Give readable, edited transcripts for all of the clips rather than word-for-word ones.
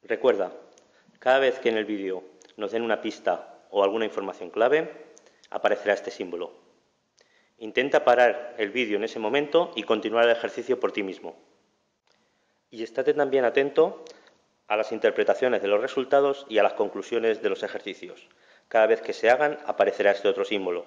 Recuerda, cada vez que en el vídeo nos den una pista o alguna información clave, aparecerá este símbolo. Intenta parar el vídeo en ese momento y continuar el ejercicio por ti mismo. Y estate también atento a las interpretaciones de los resultados y a las conclusiones de los ejercicios. Cada vez que se hagan, aparecerá este otro símbolo.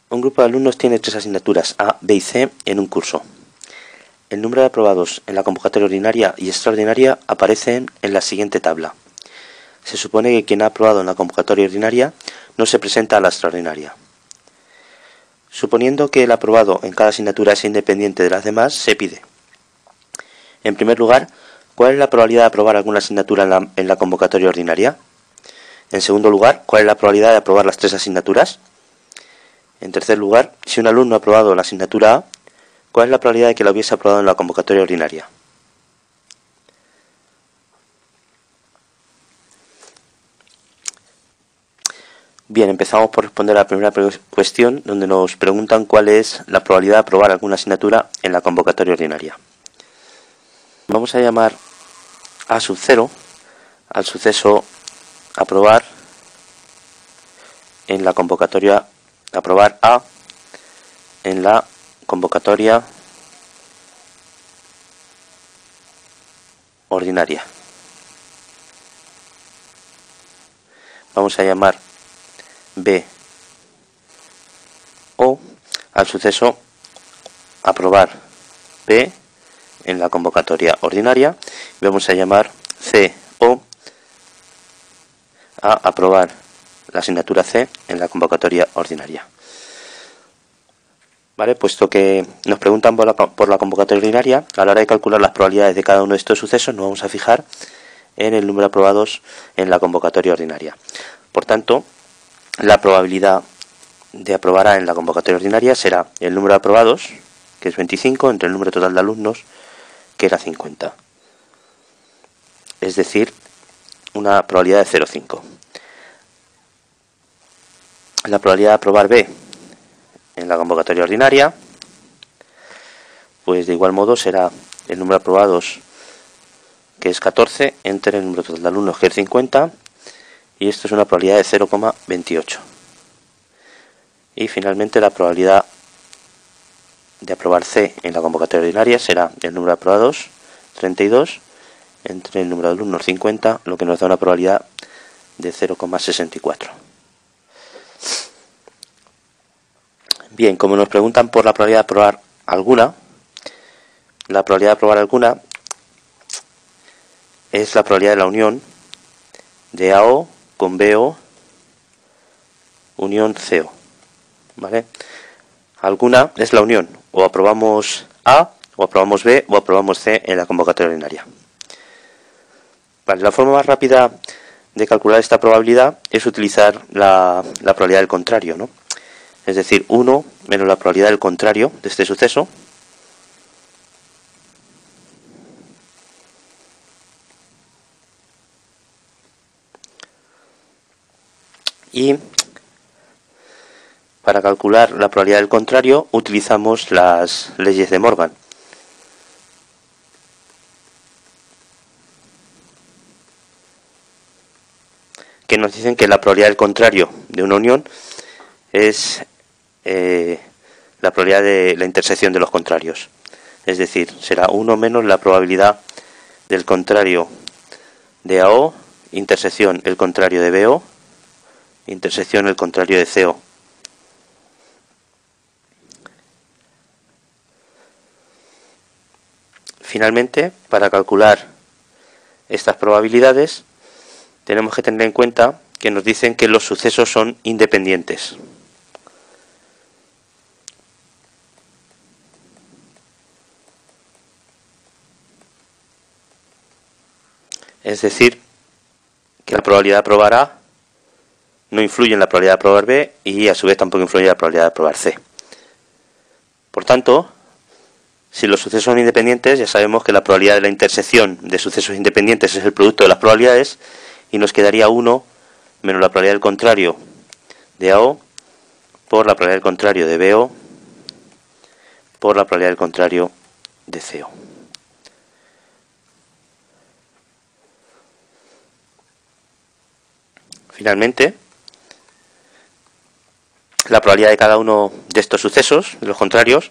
Un grupo de alumnos tiene 3 asignaturas A, B y C en un curso. El número de aprobados en la convocatoria ordinaria y extraordinaria aparecen en la siguiente tabla. Se supone que quien ha aprobado en la convocatoria ordinaria no se presenta a la extraordinaria. Suponiendo que el aprobado en cada asignatura es independiente de las demás, se pide: en primer lugar, ¿cuál es la probabilidad de aprobar alguna asignatura en la convocatoria ordinaria? En segundo lugar, ¿cuál es la probabilidad de aprobar las 3 asignaturas? En tercer lugar, si un alumno ha aprobado la asignatura A, ¿cuál es la probabilidad de que la hubiese aprobado en la convocatoria ordinaria? Bien, empezamos por responder a la primera cuestión, donde nos preguntan cuál es la probabilidad de aprobar alguna asignatura en la convocatoria ordinaria. Vamos a llamar A sub 0 al suceso aprobar en la convocatoria, aprobar A en la convocatoria ordinaria. Vamos a llamar B o al suceso aprobar B en la convocatoria ordinaria. Vamos a llamar C o a aprobar la asignatura C en la convocatoria ordinaria. ¿Vale? Puesto que nos preguntan por la convocatoria ordinaria, a la hora de calcular las probabilidades de cada uno de estos sucesos nos vamos a fijar en el número de aprobados en la convocatoria ordinaria. Por tanto, la probabilidad de aprobar A en la convocatoria ordinaria será el número de aprobados, que es 25, entre el número total de alumnos, que era 50. Es decir, una probabilidad de 0,5. La probabilidad de aprobar B en la convocatoria ordinaria, pues de igual modo será el número de aprobados, que es 14, entre el número total de alumnos, que es 50, y esto es una probabilidad de 0,28. Y finalmente la probabilidad de aprobar C en la convocatoria ordinaria será el número de aprobados, 32, entre el número de alumnos, 50, lo que nos da una probabilidad de 0,64. Bien, como nos preguntan por la probabilidad de aprobar alguna, la probabilidad de aprobar alguna es la probabilidad de la unión de AO con BO unión CO. ¿Vale? Alguna es la unión, o aprobamos A, o aprobamos B, o aprobamos C en la convocatoria ordinaria. Vale, la forma más rápida de calcular esta probabilidad es utilizar la probabilidad del contrario, ¿no? Es decir, 1 menos la probabilidad del contrario de este suceso, y para calcular la probabilidad del contrario utilizamos las leyes de Morgan. Que nos dicen que la probabilidad del contrario de una unión es la probabilidad de la intersección de los contrarios. Es decir, será 1 menos la probabilidad del contrario de AO, intersección el contrario de BO, intersección el contrario de CO. Finalmente, para calcular estas probabilidades, tenemos que tener en cuenta que nos dicen que los sucesos son independientes. Es decir, que la probabilidad de aprobar A no influye en la probabilidad de aprobar B y a su vez tampoco influye en la probabilidad de aprobar C. Por tanto, si los sucesos son independientes, ya sabemos que la probabilidad de la intersección de sucesos independientes es el producto de las probabilidades y nos quedaría 1 menos la probabilidad del contrario de AO por la probabilidad del contrario de BO por la probabilidad del contrario de CO. Finalmente, la probabilidad de cada uno de estos sucesos, de los contrarios,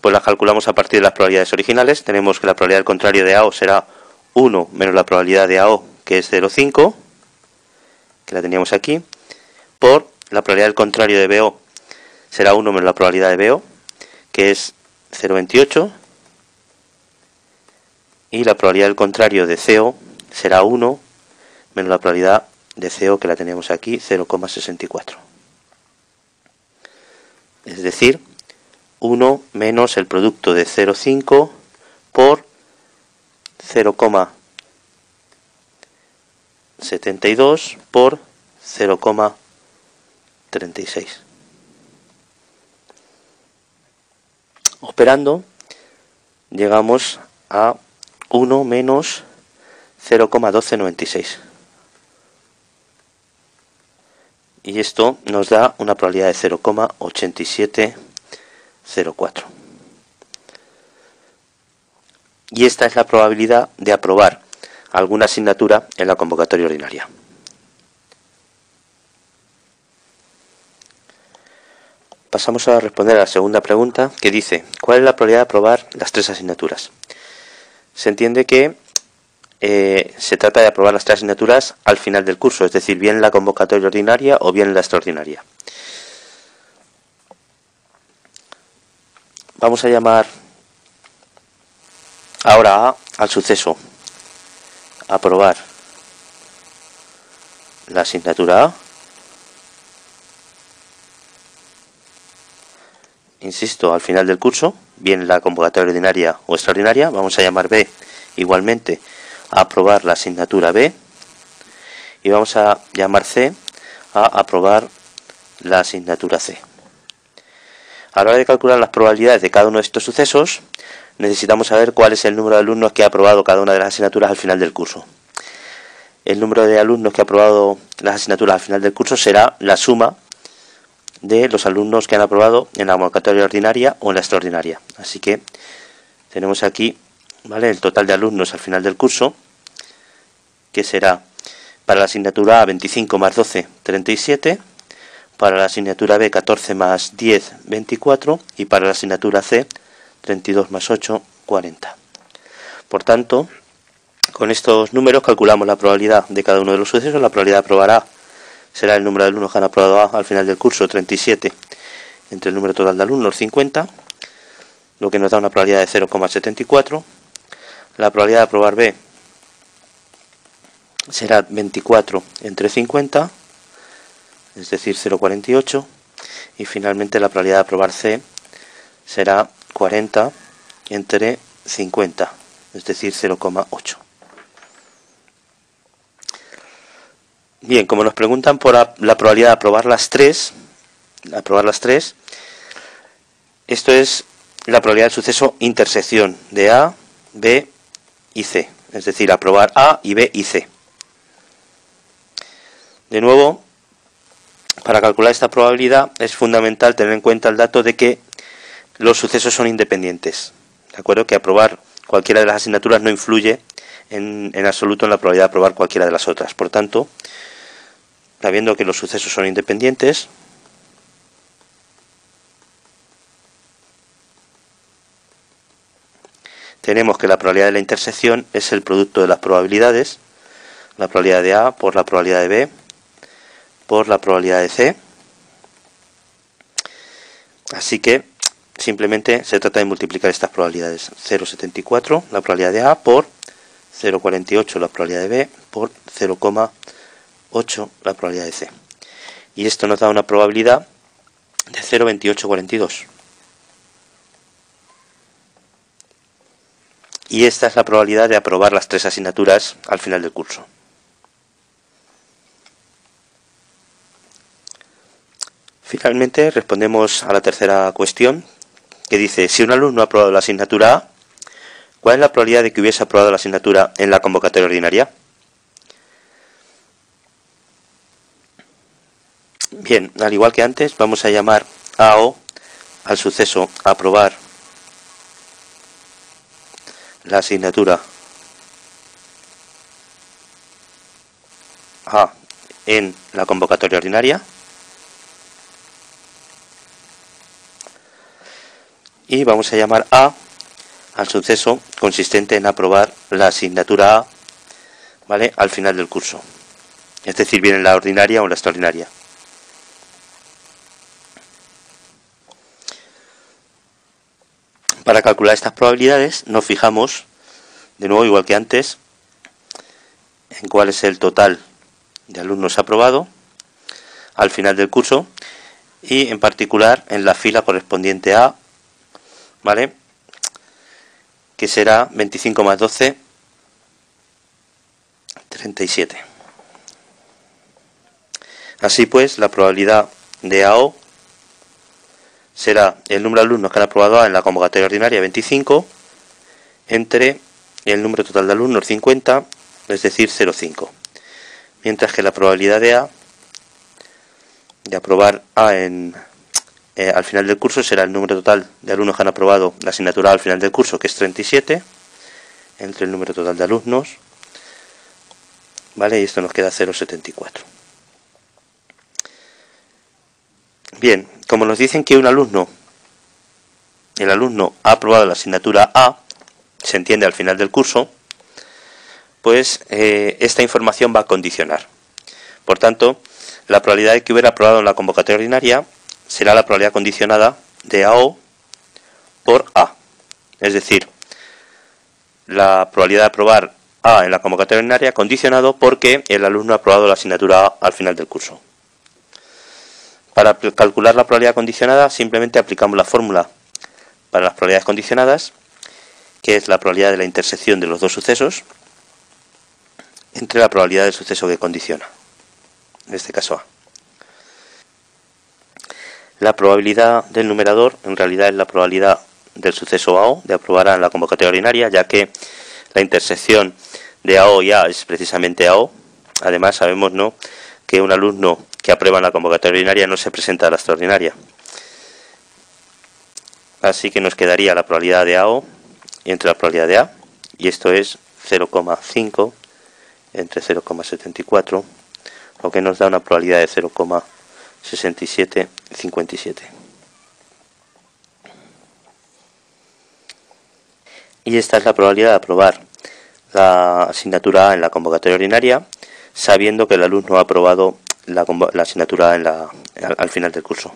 pues la calculamos a partir de las probabilidades originales. Tenemos que la probabilidad del contrario de AO será 1 menos la probabilidad de AO, que es 0,5, que la teníamos aquí, por la probabilidad del contrario de BO será 1 menos la probabilidad de BO, que es 0,28, y la probabilidad del contrario de CO será 1 menos la probabilidad de CO, que la teníamos aquí, 0,64. Es decir, 1 menos el producto de 0,5 por 0,72 por 0,36. Operando, llegamos a 1 menos 0,1296. Y esto nos da una probabilidad de 0,8704. Y esta es la probabilidad de aprobar alguna asignatura en la convocatoria ordinaria. Pasamos a responder a la segunda pregunta, que dice: ¿cuál es la probabilidad de aprobar las 3 asignaturas? Se entiende que se trata de aprobar las 3 asignaturas al final del curso, es decir, bien en la convocatoria ordinaria o bien en la extraordinaria. Vamos a llamar ahora al suceso aprobar la asignatura A. Insisto, al final del curso, bien en la convocatoria ordinaria o extraordinaria. Vamos a llamar B igualmente a aprobar la asignatura B, y vamos a llamar C a aprobar la asignatura C. A la hora de calcular las probabilidades de cada uno de estos sucesos, necesitamos saber cuál es el número de alumnos que ha aprobado cada una de las asignaturas al final del curso. El número de alumnos que ha aprobado las asignaturas al final del curso será la suma de los alumnos que han aprobado en la convocatoria ordinaria o en la extraordinaria. Así que tenemos aquí, ¿vale?, el total de alumnos al final del curso, que será para la asignatura A 25 más 12, 37, para la asignatura B 14 más 10, 24, y para la asignatura C 32 más 8, 40. Por tanto, con estos números calculamos la probabilidad de cada uno de los sucesos. La probabilidad de aprobar A será el número de alumnos que han aprobado A al final del curso, 37, entre el número total de alumnos, 50, lo que nos da una probabilidad de 0,74. La probabilidad de aprobar B será 24 entre 50, es decir, 0,48, y finalmente la probabilidad de aprobar C será 40 entre 50, es decir, 0,8. Bien, como nos preguntan por la probabilidad de aprobar las tres, esto es la probabilidad del suceso intersección de A, B y C, es decir, aprobar A y B y C. De nuevo, para calcular esta probabilidad es fundamental tener en cuenta el dato de que los sucesos son independientes. ¿De acuerdo? Que aprobar cualquiera de las asignaturas no influye en absoluto en la probabilidad de aprobar cualquiera de las otras. Por tanto, sabiendo que los sucesos son independientes, tenemos que la probabilidad de la intersección es el producto de las probabilidades, la probabilidad de A por la probabilidad de B por la probabilidad de C. Así que simplemente se trata de multiplicar estas probabilidades. 0,74 la probabilidad de A por 0,48 la probabilidad de B por 0,8 la probabilidad de C. Y esto nos da una probabilidad de 0,2842. Y esta es la probabilidad de aprobar las 3 asignaturas al final del curso. Finalmente respondemos a la tercera cuestión, que dice: si un alumno ha aprobado la asignatura A, ¿cuál es la probabilidad de que hubiese aprobado la asignatura en la convocatoria ordinaria? Bien, al igual que antes, vamos a llamar AO al suceso aprobar la asignatura A en la convocatoria ordinaria. Y vamos a llamar A al suceso consistente en aprobar la asignatura A, ¿vale?, al final del curso. Es decir, bien en la ordinaria o en la extraordinaria. Para calcular estas probabilidades nos fijamos, de nuevo igual que antes, en cuál es el total de alumnos aprobado al final del curso y en particular en la fila correspondiente a, ¿vale?, que será 25 más 12, 37. Así pues, la probabilidad de AO será el número de alumnos que han aprobado A en la convocatoria ordinaria, 25, entre el número total de alumnos, 50, es decir, 0,5. Mientras que la probabilidad de A, de aprobar A al final del curso, será el número total de alumnos que han aprobado la asignatura A al final del curso, que es 37, entre el número total de alumnos, ¿vale? Y esto nos queda 0,74. Bien, como nos dicen que el alumno ha aprobado la asignatura A, se entiende al final del curso, pues esta información va a condicionar. Por tanto, la probabilidad de que hubiera aprobado en la convocatoria ordinaria será la probabilidad condicionada de AO por A. Es decir, la probabilidad de aprobar A en la convocatoria ordinaria condicionado porque el alumno ha aprobado la asignatura A al final del curso. Para calcular la probabilidad condicionada simplemente aplicamos la fórmula para las probabilidades condicionadas, que es la probabilidad de la intersección de los dos sucesos entre la probabilidad del suceso que condiciona, en este caso A. La probabilidad del numerador en realidad es la probabilidad del suceso AO de aprobar A en la convocatoria ordinaria, ya que la intersección de AO y A es precisamente AO. Además sabemos, ¿no?, que un alumno que aprueba en la convocatoria ordinaria no se presenta a la extraordinaria. Así que nos quedaría la probabilidad de AO entre la probabilidad de A, y esto es 0,5 entre 0,74, lo que nos da una probabilidad de 0,6757. Y esta es la probabilidad de aprobar la asignatura A en la convocatoria ordinaria, sabiendo que el alumno ha aprobado la asignatura A al final del curso.